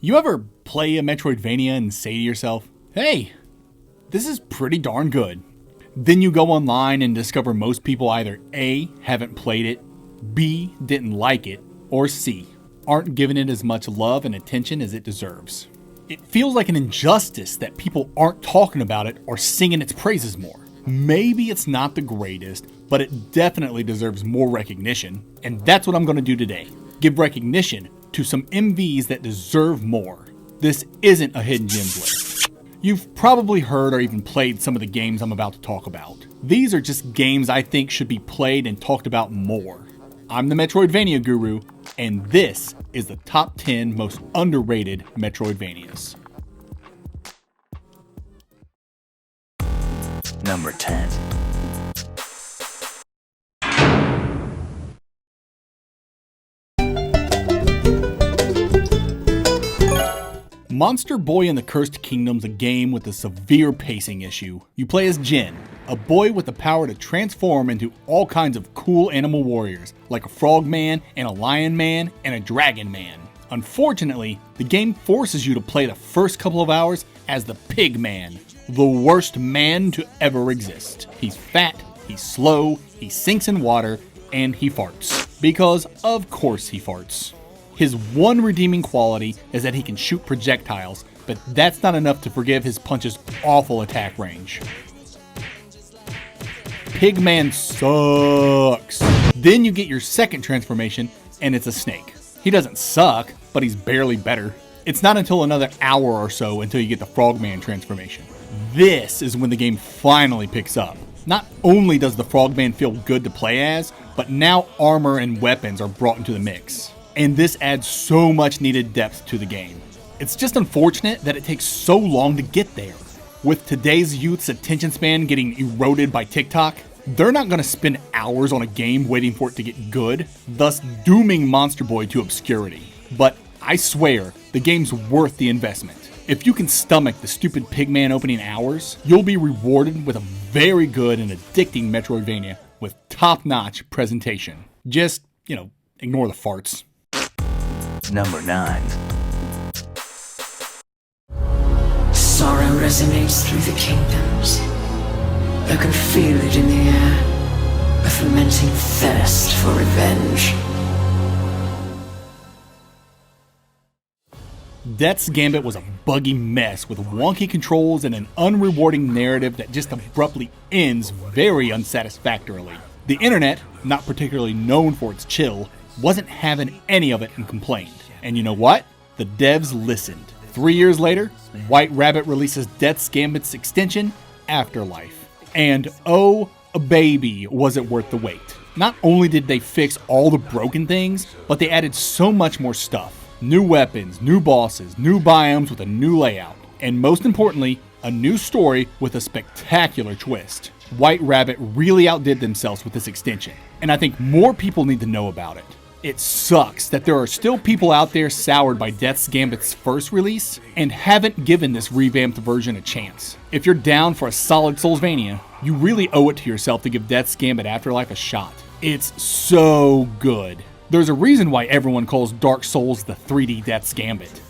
You ever play a Metroidvania and say to yourself, hey, this is pretty darn good. Then you go online and discover most people either A, haven't played it, B, didn't like it, or C, aren't giving it as much love and attention as it deserves. It feels like an injustice that people aren't talking about it or singing its praises more. Maybe it's not the greatest, but it definitely deserves more recognition, and that's what I'm going to do today. Give recognition to some MVs that deserve more. This isn't a hidden gems list. You've probably heard or even played some of the games I'm about to talk about. These are just games I think should be played and talked about more. I'm the Metroidvania Guru, and this is the top 10 most underrated Metroidvanias. Number 10. Monster Boy and the Cursed Kingdom's a game with a severe pacing issue. You play as Jin, a boy with the power to transform into all kinds of cool animal warriors, like a frog man and a lion man and a dragon man. Unfortunately, the game forces you to play the first couple of hours as the Pig Man, the worst man to ever exist. He's fat, he's slow, he sinks in water, and he farts. Because of course he farts. His one redeeming quality is that he can shoot projectiles, but that's not enough to forgive his punch's awful attack range. Pigman sucks. Then you get your second transformation, and it's a snake. He doesn't suck, but he's barely better. It's not until another hour or so until you get the Frogman transformation. This is when the game finally picks up. Not only does the Frogman feel good to play as, but now armor and weapons are brought into the mix. And this adds so much needed depth to the game. It's just unfortunate that it takes so long to get there. With today's youth's attention span getting eroded by TikTok, they're not going to spend hours on a game waiting for it to get good, thus dooming Monster Boy to obscurity. But I swear, the game's worth the investment. If you can stomach the stupid Pigman opening hours, you'll be rewarded with a very good and addicting Metroidvania with top-notch presentation. Just, ignore the farts. Number 9. Sorrow resonates through the kingdoms. I can feel it in the air, a fermenting thirst for revenge. Death's Gambit was a buggy mess with wonky controls and an unrewarding narrative that just abruptly ends very unsatisfactorily. The internet, not particularly known for its chill, wasn't having any of it and complained. And you know what? The devs listened. 3 years later, White Rabbit releases Death's Gambit's extension, Afterlife. And oh, baby, was it worth the wait. Not only did they fix all the broken things, but they added so much more stuff. New weapons, new bosses, new biomes with a new layout. And most importantly, a new story with a spectacular twist. White Rabbit really outdid themselves with this extension, and I think more people need to know about it. It sucks that there are still people out there soured by Death's Gambit's first release and haven't given this revamped version a chance. If you're down for a solid Soulsvania, you really owe it to yourself to give Death's Gambit Afterlife a shot. It's so good. There's a reason why everyone calls Dark Souls the 3D Death's Gambit.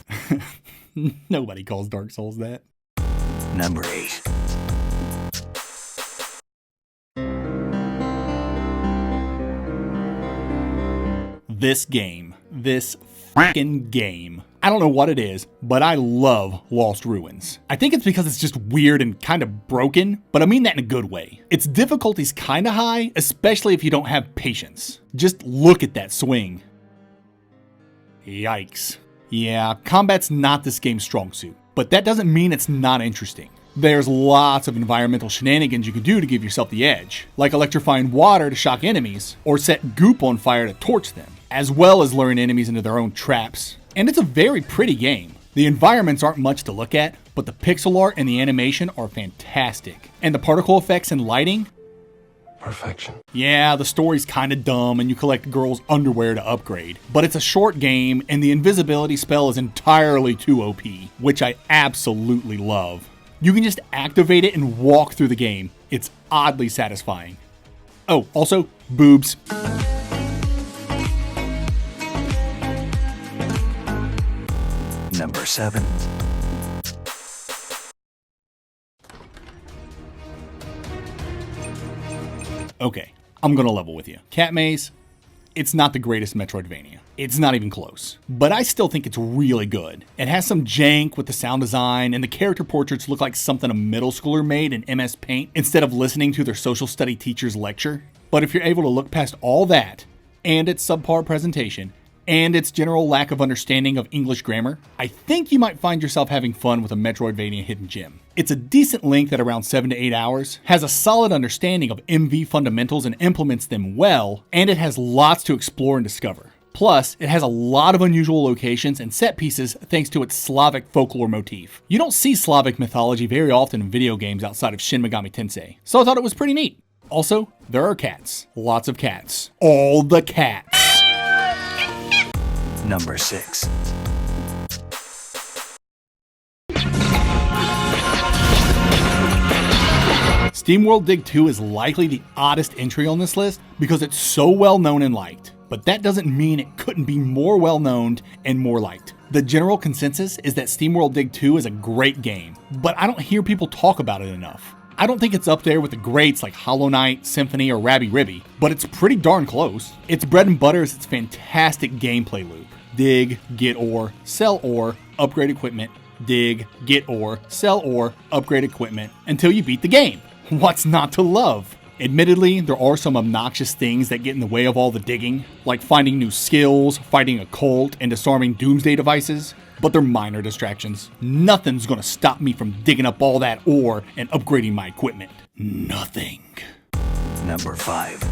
Nobody calls Dark Souls that. Number 8. This game. This fucking game. I don't know what it is, but I love Lost Ruins. I think it's because it's just weird and kind of broken, but I mean that in a good way. Its difficulty's kind of high, especially if you don't have patience. Just look at that swing. Yikes. Yeah, combat's not this game's strong suit, but that doesn't mean it's not interesting. There's lots of environmental shenanigans you can do to give yourself the edge, like electrifying water to shock enemies, or set goop on fire to torch them, as well as luring enemies into their own traps. And it's a very pretty game. The environments aren't much to look at, but the pixel art and the animation are fantastic. And the particle effects and lighting? Perfection. Yeah, the story's kinda dumb and you collect girls' underwear to upgrade. But it's a short game and the invisibility spell is entirely too OP, which I absolutely love. You can just activate it and walk through the game. It's oddly satisfying. Oh, also, boobs. Number 7. Okay, I'm gonna level with you. Cat Maze, it's not the greatest Metroidvania. It's not even close. But I still think it's really good. It has some jank with the sound design, and the character portraits look like something a middle schooler made in MS Paint instead of listening to their social study teacher's lecture. But if you're able to look past all that, and its subpar presentation, and its general lack of understanding of English grammar, I think you might find yourself having fun with a Metroidvania hidden gem. It's a decent length at around 7 to 8 hours, has a solid understanding of MV fundamentals and implements them well, and it has lots to explore and discover. Plus, it has a lot of unusual locations and set pieces thanks to its Slavic folklore motif. You don't see Slavic mythology very often in video games outside of Shin Megami Tensei, so I thought it was pretty neat. Also, there are cats. Lots of cats. All the cats. Number 6. SteamWorld Dig 2 is likely the oddest entry on this list because it's so well known and liked. But that doesn't mean it couldn't be more well known and more liked. The general consensus is that SteamWorld Dig 2 is a great game, but I don't hear people talk about it enough. I don't think it's up there with the greats like Hollow Knight, Symphony, or Rabby Ribby, but it's pretty darn close. Its bread and butter is its fantastic gameplay loop. Dig, get ore, sell ore, upgrade equipment, dig, get ore, sell ore, upgrade equipment, until you beat the game. What's not to love? Admittedly, there are some obnoxious things that get in the way of all the digging, like finding new skills, fighting a cult, and disarming doomsday devices, but they're minor distractions. Nothing's gonna stop me from digging up all that ore and upgrading my equipment. Nothing. Number 5.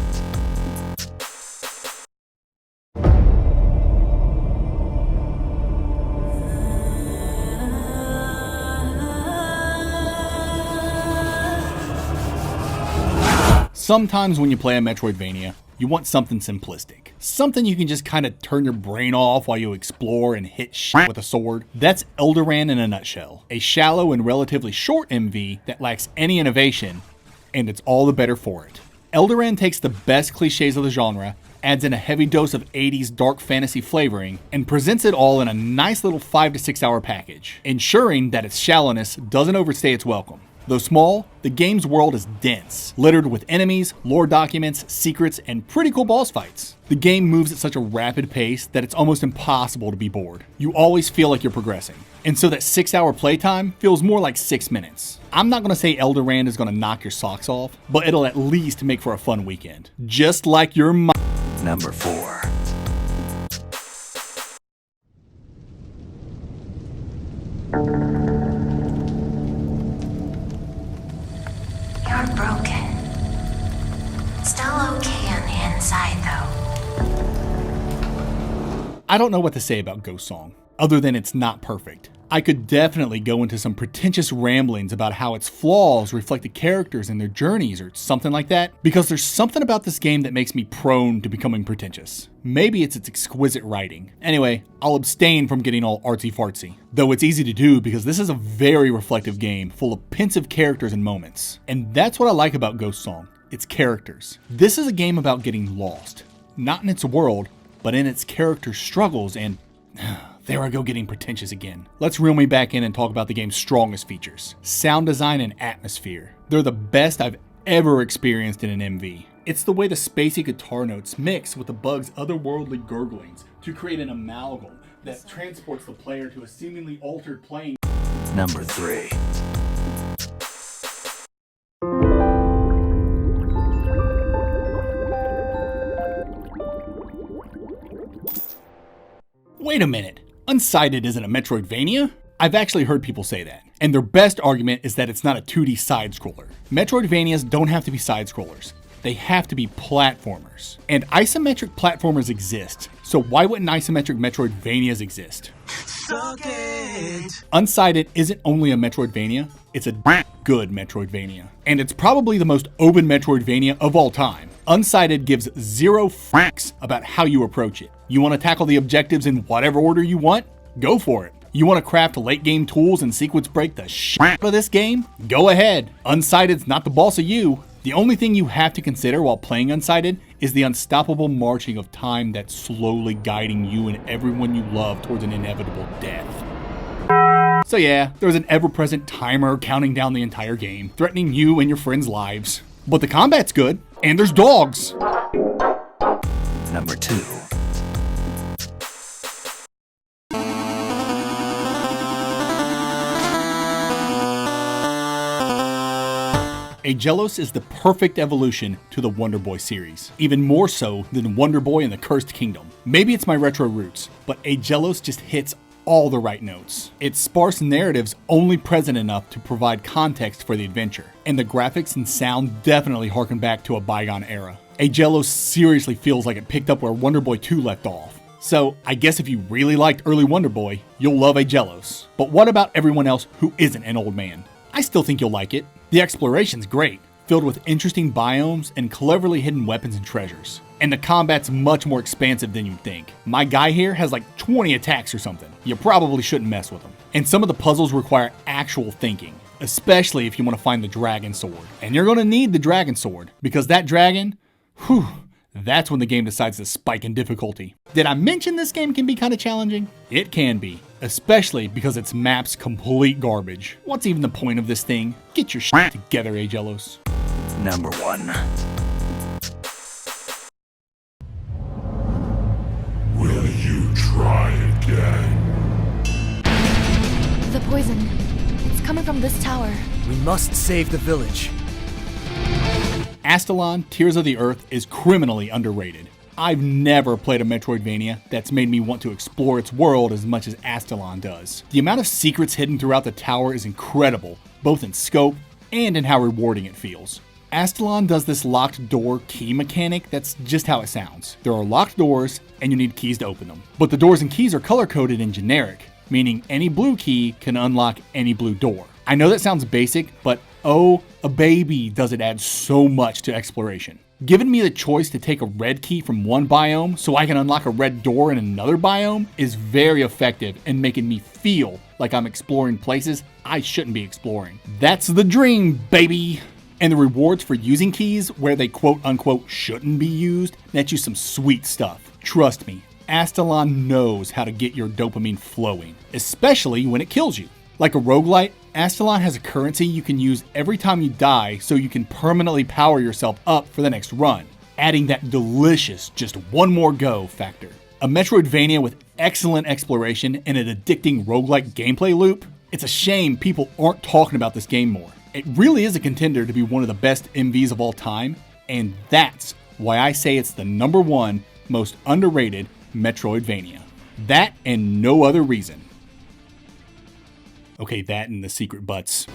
Sometimes when you play a Metroidvania, you want something simplistic. Something you can just kind of turn your brain off while you explore and hit shit with a sword. That's Eldoran in a nutshell. A shallow and relatively short MV that lacks any innovation, and it's all the better for it. Eldoran takes the best cliches of the genre, adds in a heavy dose of 80s dark fantasy flavoring, and presents it all in a nice little 5 to 6 hour package, ensuring that its shallowness doesn't overstay its welcome. Though small, the game's world is dense, littered with enemies, lore documents, secrets, and pretty cool boss fights. The game moves at such a rapid pace that it's almost impossible to be bored. You always feel like you're progressing. And so that 6 hour playtime feels more like 6 minutes. I'm not gonna say Eldoran is gonna knock your socks off, but it'll at least make for a fun weekend. Just like your Number 4. You're broken. Still okay on the inside, though. I don't know what to say about Ghost Song, other than it's not perfect. I could definitely go into some pretentious ramblings about how its flaws reflect the characters and their journeys or something like that, because there's something about this game that makes me prone to becoming pretentious. Maybe it's its exquisite writing. Anyway, I'll abstain from getting all artsy-fartsy, though it's easy to do because this is a very reflective game full of pensive characters and moments. And that's what I like about Ghost Song, its characters. This is a game about getting lost, not in its world, but in its character struggles and... There I go getting pretentious again. Let's reel me back in and talk about the game's strongest features. Sound design and atmosphere. They're the best I've ever experienced in an MV. It's the way the spacey guitar notes mix with the bug's otherworldly gurglings to create an amalgam that transports the player to a seemingly altered plane. Number 3. Wait a minute. Unsighted isn't a Metroidvania? I've actually heard people say that, and their best argument is that it's not a 2D side-scroller. Metroidvanias don't have to be side-scrollers. They have to be platformers. And isometric platformers exist, so why wouldn't isometric Metroidvanias exist? Suck it! Unsighted isn't only a Metroidvania, it's a good Metroidvania. And it's probably the most open Metroidvania of all time. Unsighted gives zero fucks about how you approach it. You want to tackle the objectives in whatever order you want? Go for it. You want to craft late game tools and sequence break the shit out of this game? Go ahead. Unsighted's not the boss of you. The only thing you have to consider while playing Unsighted is the unstoppable marching of time that's slowly guiding you and everyone you love towards an inevitable death. So yeah, there's an ever-present timer counting down the entire game, threatening you and your friends' lives. But the combat's good, and there's dogs. Number 2. Aellos is the perfect evolution to the Wonder Boy series, even more so than Wonder Boy and the Cursed Kingdom. Maybe it's my retro roots, but Aellos just hits all the right notes. Its sparse narrative's only present enough to provide context for the adventure, and the graphics and sound definitely harken back to a bygone era. Aellos seriously feels like it picked up where Wonder Boy 2 left off. So I guess if you really liked early Wonder Boy, you'll love Aellos. But what about everyone else who isn't an old man? I still think you'll like it. The exploration's great, filled with interesting biomes and cleverly hidden weapons and treasures. And the combat's much more expansive than you'd think. My guy here has like 20 attacks or something. You probably shouldn't mess with him. And some of the puzzles require actual thinking, especially if you want to find the dragon sword. And you're going to need the dragon sword, because that dragon, whew, that's when the game decides to spike in difficulty. Did I mention this game can be kind of challenging? It can be, especially because its map's complete garbage. What's even the point of this thing? Get your shit together, Aellos. Number 1. Will you try again? The poison. It's coming from this tower. We must save the village. Aelon Tears of the Earth is criminally underrated. I've never played a Metroidvania that's made me want to explore its world as much as Aelon does. The amount of secrets hidden throughout the tower is incredible, both in scope and in how rewarding it feels. Aelon does this locked door key mechanic that's just how it sounds. There are locked doors, and you need keys to open them. But the doors and keys are color-coded and generic, meaning any blue key can unlock any blue door. I know that sounds basic, but oh, a baby does it add so much to exploration. Giving me the choice to take a red key from one biome so I can unlock a red door in another biome is very effective in making me feel like I'm exploring places I shouldn't be exploring. That's the dream, baby! And the rewards for using keys where they quote-unquote shouldn't be used net you some sweet stuff. Trust me, Aelon knows how to get your dopamine flowing, especially when it kills you. Like a roguelite, Aelon has a currency you can use every time you die so you can permanently power yourself up for the next run, adding that delicious just one more go factor. A Metroidvania with excellent exploration and an addicting roguelike gameplay loop? It's a shame people aren't talking about this game more. It really is a contender to be one of the best MVs of all time, and that's why I say it's the number 1 most underrated Metroidvania. That and no other reason. Okay, that and the secret butts.